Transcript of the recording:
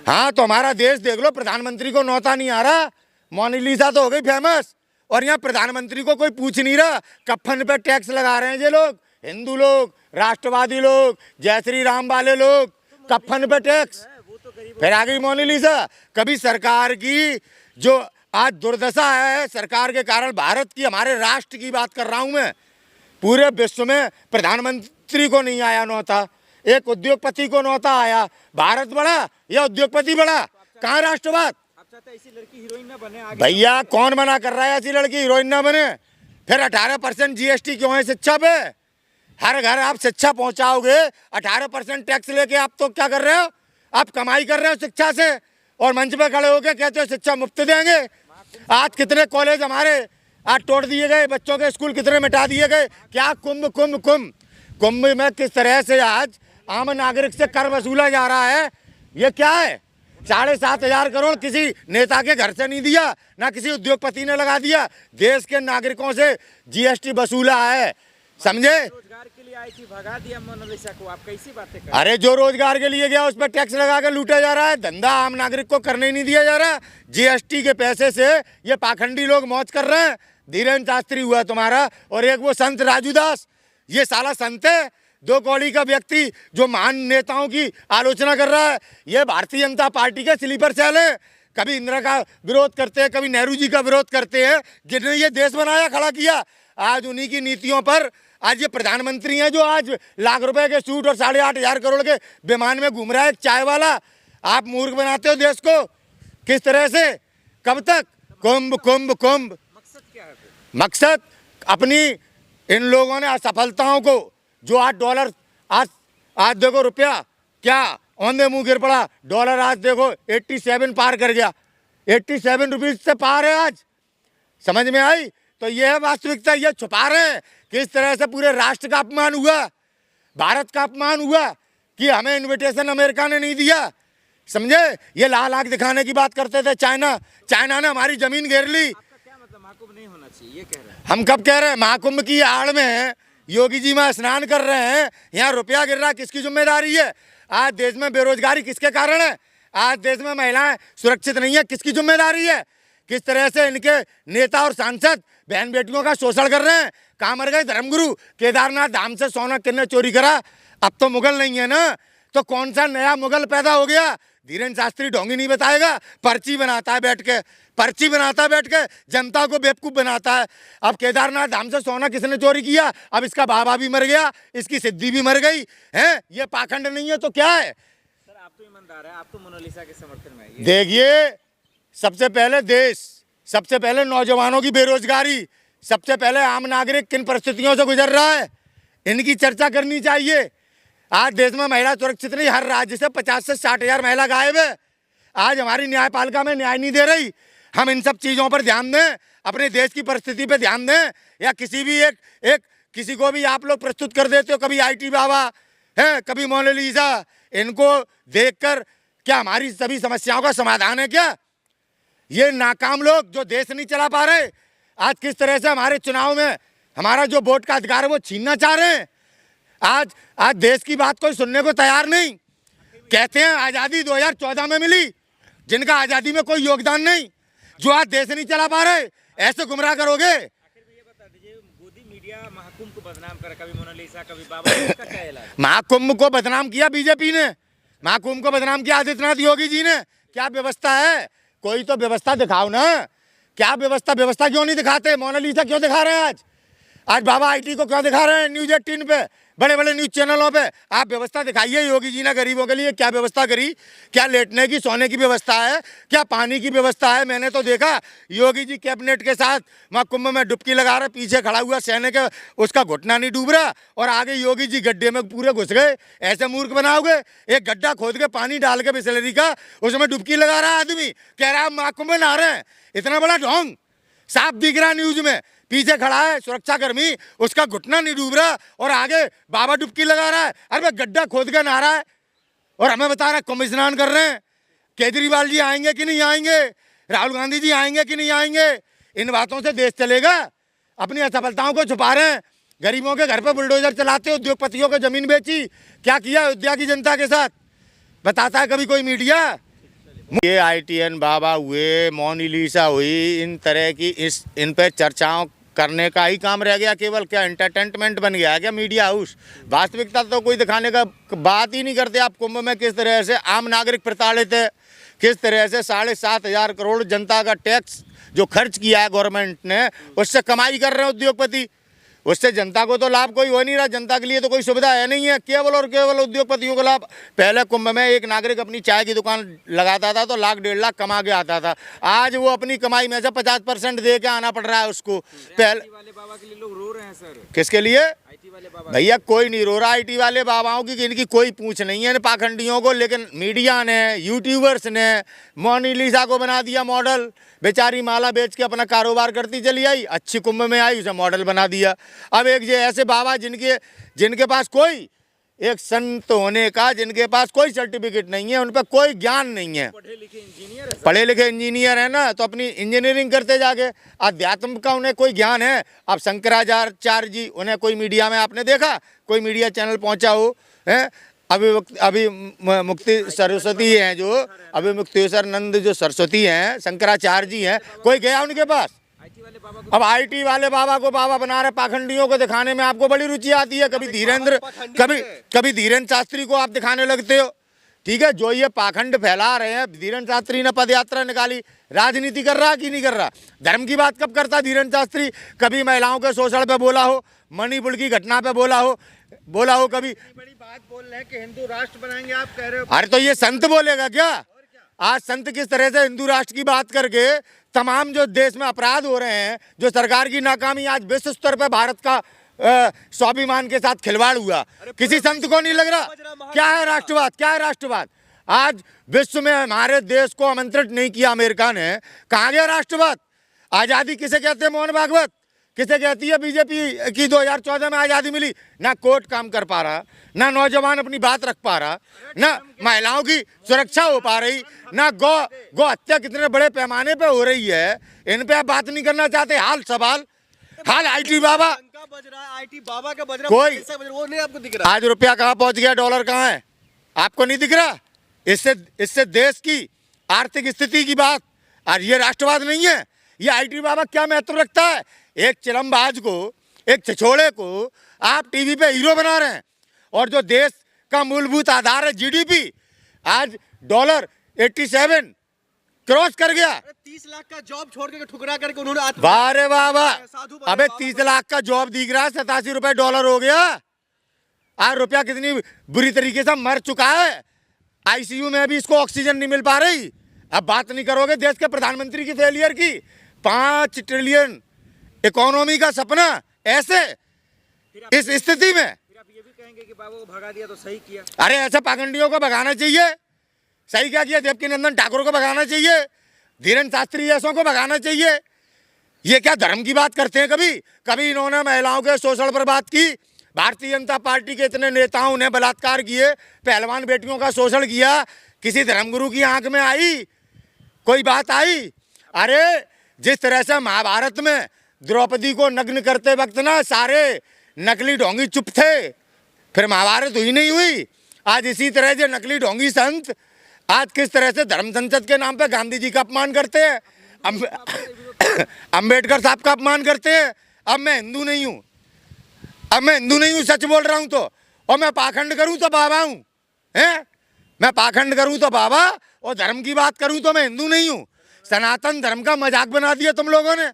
हाँ, तो हमारा देश देख लो, प्रधानमंत्री को नौता नहीं आ रहा, मोनालिसा तो हो गई फेमस, और यहाँ प्रधानमंत्री को कोई पूछ नहीं रहा। कफन पे टैक्स लगा रहे हैं ये लोग, हिंदू लोग, राष्ट्रवादी लोग, जय श्री राम वाले लोग, कफन पे टैक्स। फिर आ गई मोनालिसा। कभी सरकार की जो आज दुर्दशा है, सरकार के कारण भारत की, हमारे राष्ट्र की बात कर रहा हूँ मैं, पूरे विश्व में प्रधानमंत्री को नहीं आया नौता, एक उद्योगपति को नौता आया। भारत बड़ा या उद्योगपति बड़ा? कहाँ राष्ट्रवाद? ऐसी लड़की हीरोइन ना बने आगे। भैया कौन मना कर रहा है ऐसी लड़की हीरोइन ना बने? फिर 18% GST क्यों है शिक्षा पे? हर घर आप शिक्षा पहुंचाओगे, 18% टैक्स लेके आप तो क्या कर रहे हो? आप कमाई कर रहे हो शिक्षा से, और मंच पे खड़े होके कहते हो शिक्षा मुफ्त देंगे। आज कितने कॉलेज हमारे आज तोड़ दिए गए, बच्चों के स्कूल कितने मिटा दिए गए। क्या कुंभ कुंभ कुंभ कुंभ में किस तरह से आज आम नागरिक से कर वसूला जा रहा है, ये क्या है? 7,500 करोड़ किसी नेता के घर से नहीं दिया, ना किसी उद्योगपति ने लगा दिया, देश के नागरिकों से GST वसूला है, समझे? रोजगार के लिए आई थी, भगा दिया मोनालिसा को, आप कैसी बातें कर? अरे जो रोजगार के लिए गया उस पर टैक्स लगा के लूटा जा रहा है, धंधा आम नागरिक को करने ही नहीं दिया जा रहा। GST के पैसे से ये पाखंडी लोग मौज कर रहे हैं। धीरेन्द्र शास्त्री हुआ तुम्हारा, और एक वो संत राजू दास, ये साला संत है, 2 कौड़ी का व्यक्ति जो महान नेताओं की आलोचना कर रहा है। ये भारतीय जनता पार्टी के स्लीपर सेल है, कभी इंदिरा का विरोध करते हैं, कभी नेहरू जी का विरोध करते हैं, जिन्होंने ये देश बनाया, खड़ा किया। आज उन्हीं की नीतियों पर आज ये प्रधानमंत्री हैं जो आज लाख रुपए के सूट और 8,500 करोड़ के विमान में घूम रहा है, एक चाय वाला। आप मूर्ख बनाते हो देश को किस तरह से, कब तक? कुंभ कुंभ कुंभ। मकसद क्या है? मकसद अपनी इन लोगों ने असफलताओं को, जो आज डॉलर आज देखो रुपया क्या औंधे मुंह गिर पड़ा, डॉलर आज देखो 87 पार कर गया, 87 रुपीज से पार है आज, समझ में आई? तो ये है वास्तविकता, ये छुपा रहे हैं। किस तरह से पूरे राष्ट्र का अपमान हुआ, भारत का अपमान हुआ कि हमें इनविटेशन अमेरिका ने नहीं दिया, समझे? ये लाल आंख दिखाने की बात करते थे। चाइना ने हमारी जमीन घेर ली। आपका क्या मतलब, महाकुंभ नहीं होना चाहिए ये कह रहे हैं? हम कब कह रहे हैं? महाकुंभ की आड़ में योगी जी में स्नान कर रहे हैं, यहाँ रुपया गिर रहा, किसकी जिम्मेदारी है? आज देश में बेरोजगारी किसके कारण है? आज देश में महिलाएं सुरक्षित नहीं है, किसकी जिम्मेदारी है? किस तरह से इनके नेता और सांसद बहन बेटियों का शोषण कर रहे हैं। कहाँ मर गए धर्मगुरु? केदारनाथ धाम से सोना किसने चोरी करा? अब तो मुगल नहीं है ना, तो कौन सा नया मुगल पैदा हो गया? धीरेन्द्र शास्त्री ढोंगी नहीं बताएगा, पर्ची बनाता है बैठ के, पर्ची बनाता है बैठ के, जनता को बेवकूफ़ बनाता है। अब केदारनाथ धाम से सोना किसने चोरी किया? अब इसका बाबा भी मर गया, इसकी सिद्धि भी मर गई है। ये पाखंड नहीं है तो क्या है? सर आप तो ईमानदार है, आप तो मोनालिसा के समर्थन में है। देखिए, सबसे पहले देश, सबसे पहले नौजवानों की बेरोजगारी, सबसे पहले आम नागरिक किन परिस्थितियों से गुजर रहा है, इनकी चर्चा करनी चाहिए। आज देश में महिला सुरक्षित नहीं, हर राज्य से 50 से 60,000 महिला गायब है। आज हमारी न्यायपालिका में न्याय नहीं दे रही। हम इन सब चीज़ों पर ध्यान दें, अपने देश की परिस्थिति पर ध्यान दें। या किसी भी एक किसी को भी आप लोग प्रस्तुत कर देते हो, कभी IT बाबा है, कभी मोनालिसा, इनको देखकर क्या हमारी सभी समस्याओं का समाधान है क्या? ये नाकाम लोग जो देश नहीं चला पा रहे, आज किस तरह से हमारे चुनाव में हमारा जो वोट का अधिकार है वो छीनना चाह रहे हैं। आज देश की बात कोई सुनने को तैयार नहीं। कहते हैं आज़ादी 2014 में मिली, जिनका आज़ादी में कोई योगदान नहीं, जो आज देश नहीं चला पा रहे, ऐसे गुमराह करोगे? आखिर में ये बता दीजिए, मोदी मीडिया महाकुंभ को बदनाम कर, कभी मोनालिसा कभी बाबा, इसका क्या इलाज? महाकुंभ को बदनाम किया बीजेपी ने, महाकुंभ को बदनाम किया आदित्यनाथ योगी जी ने। क्या व्यवस्था है? कोई तो व्यवस्था दिखाओ ना। क्या व्यवस्था क्यों नहीं दिखाते? मोनालिसा क्यों दिखा रहे हैं आज बाबा IT को क्यों दिखा रहे हैं न्यूज़ 18 पे, बड़े बड़े न्यूज़ चैनलों पे? आप व्यवस्था दिखाइए। योगी जी ने गरीबों के लिए क्या व्यवस्था करी? क्या लेटने की, सोने की व्यवस्था है? क्या पानी की व्यवस्था है? मैंने तो देखा योगी जी कैबिनेट के साथ वहाँ कुंभ में डुबकी लगा रहे, पीछे खड़ा हुआ सैनिक है, उसका घुटना नहीं डूब रहा, और आगे योगी जी गड्ढे में पूरे घुस गए। ऐसे मूर्ख बनाओगे? एक गड्ढा खोद के पानी डाल के बिसलेरी का, उसमें डुबकी लगा रहा आदमी, कह रहा है महाकुंभ में नहा रहे हैं। इतना बड़ा ढोंग साफ दिख रहा न्यूज में। पीछे खड़ा है सुरक्षाकर्मी, उसका घुटना नहीं डूब रहा, और आगे बाबा डुबकी लगा रहा है। अरे भाई गड्ढा खोद के नहा रहा है और हमें बता रहा है कुंभ स्नान कर रहे हैं। केजरीवाल जी आएंगे कि नहीं आएंगे? राहुल गांधी जी आएंगे कि नहीं आएंगे? इन बातों से देश चलेगा? अपनी असफलताओं को छुपा रहे हैं। गरीबों के घर पर बुलडोजर चलाते, उद्योगपतियों को जमीन बेची। क्या किया अयोध्या की जनता के साथ बताता है कभी कोई मीडिया? ये ITN बाबा हुए, मोनालिसा हुई, इन तरह की इन पे चर्चाओं करने का ही काम रह गया, केवल क्या एंटरटेनमेंट बन गया है क्या मीडिया हाउस। वास्तविकता तो कोई दिखाने का बात ही नहीं करते। आप कुंभ में किस तरह से आम नागरिक प्रताड़ित है, किस तरह से 7,500 करोड़ जनता का टैक्स जो खर्च किया है गवर्नमेंट ने, उससे कमाई कर रहे हैं उद्योगपति। उससे जनता को तो लाभ कोई हो नहीं रहा, जनता के लिए तो कोई सुविधा है नहीं है, केवल और केवल उद्योगपतियों को लाभ। पहले कुंभ में एक नागरिक अपनी चाय की दुकान लगाता था तो 1,00,000 1.5 लाख कमा के आता था। आज वो अपनी कमाई में से 50% दे के आना पड़ रहा है उसको। पहले IT वाले बाबा के लिए लोग रो रहे हैं सर। किसके लिए? IT वाले बाबा। भैया कोई नहीं रो रहा IT वाले बाबाओं की, इनकी कोई पूछ नहीं है इन पाखंडियों को। लेकिन मीडिया ने, यूट्यूबर्स ने मोनालिसा को बना दिया मॉडल। बेचारी माला बेच के अपना कारोबार करती चली आई, अच्छी कुंभ में आई, उसे मॉडल बना दिया। अब एक ये ऐसे बाबा जिनके पास कोई एक संत होने का, जिनके पास कोई सर्टिफिकेट नहीं है, उन पर कोई ज्ञान नहीं है, पढ़े लिखे इंजीनियर है। पढ़े लिखे इंजीनियर है ना, तो अपनी इंजीनियरिंग करते जाके। अध्यात्म का उन्हें कोई ज्ञान है? अब शंकराचार्य जी, उन्हें कोई मीडिया में आपने देखा, कोई मीडिया चैनल पहुंचा हो? है अभी मुक्ति सरस्वती हैं जो, अभी मुक्तेश्वर नंद जो सरस्वती हैं, शंकराचार्य जी हैं, कोई गया उनके पास? IT वाले बाबा को अब IT वाले बाबा को बाबा बना रहे, पाखंडियों को दिखाने में आपको बड़ी रुचि आती है। कभी धीरेन्द्र शास्त्री को आप दिखाने लगते हो, ठीक है। जो ये पाखंड फैला रहे हैं, धीरेन्द्र शास्त्री ने पद यात्रा निकाली, राजनीति कर रहा कि नहीं कर रहा? धर्म की बात कब करता धीरेन्द्र शास्त्री? कभी महिलाओं के शोषण पे बोला हो, मणिपुर की घटना पे बोला हो कभी? बड़ी बात बोल रहे हैं कि हिंदू राष्ट्र बनाएंगे, आप कह रहे हो। अरे तो ये संत बोलेगा क्या? आज संत किस तरह से हिंदू राष्ट्र की बात करके तमाम जो देश में अपराध हो रहे हैं, जो सरकार की नाकामी, आज विश्व स्तर पर भारत का स्वाभिमान के साथ खिलवाड़ हुआ, किसी संत को नहीं लग रहा? क्या है राष्ट्रवाद? क्या है राष्ट्रवाद? आज विश्व में हमारे देश को आमंत्रित नहीं किया अमेरिका ने, कहाँ गया राष्ट्रवाद? आजादी किसे कहते हैं? मोहन भागवत किसे कहती है? बीजेपी की 2014 में आजादी मिली, ना कोर्ट काम कर पा रहा, ना नौजवान अपनी बात रख पा रहा, ना महिलाओं की सुरक्षा हो पा रही, ना गौ हत्या कितने बड़े पैमाने पे हो रही है, इन पे आप बात नहीं करना चाहते। हाल IT बाबा का बज रहा है, IT बाबा का बज रहा है, कोई पैसा बज रहा है, वो नहीं आपको दिख रहा? आज रुपया कहाँ पहुंच गया, डॉलर कहाँ है, आपको नहीं दिख रहा? इससे देश की आर्थिक स्थिति की बात, और ये राष्ट्रवाद नहीं है। ये IT बाबा क्या महत्व रखता है? एक चिलमबाज को, एक छिछोड़े को आप टीवी पे हीरो बना रहे हैं, और जो देश का मूलभूत आधार है GDP, आज डॉलर 87 क्रॉस कर गया। 30 लाख का जॉब छोड़ के ठुकरा करके उन्होंने वाह रे वाह वाह। अबे 30 लाख का जॉब दिख रहा है, 87 रुपए डॉलर हो गया। आज रुपया कितनी बुरी तरीके से मर चुका है, ICU में भी इसको ऑक्सीजन नहीं मिल पा रही। अब बात नहीं करोगे देश के प्रधानमंत्री की फेलियर की? 5 ट्रिलियन इकोनॉमी का सपना ऐसे, इस स्थिति में फिर आप ये भी कहेंगे कि बाबा को भगा दिया तो सही किया? अरे ऐसे पाखंडियों को भगाना चाहिए। सही क्या किया? देवकीनंदन ठाकुर को भगाना चाहिए, धीरेन्द्र शास्त्री जैसों को भगाना चाहिए। ये क्या धर्म की बात करते हैं? कभी इन्होंने महिलाओं के शोषण पर बात की? भारतीय जनता पार्टी के इतने नेताओं ने बलात्कार किए, पहलवान बेटियों का शोषण किया, किसी धर्मगुरु की आंख में आई कोई बात आई? अरे जिस तरह से महाभारत में द्रौपदी को नग्न करते वक्त ना सारे नकली ढोंगी चुप थे, फिर महाभारत हुई नहीं हुई। आज इसी तरह से नकली ढोंगी संत आज किस तरह से धर्म संसद के नाम पे गांधी जी का अपमान करते हैं, अंबेडकर साहब का अपमान करते हैं। अब मैं हिंदू नहीं हूँ, सच बोल रहा हूँ तो, और मैं पाखंड करूँ तो बाबा हूँ, हैं? मैं पाखंड करूँ तो बाबा, और धर्म की बात करूँ तो मैं हिंदू नहीं हूँ। सनातन धर्म का मजाक बना दिया तुम लोगों ने।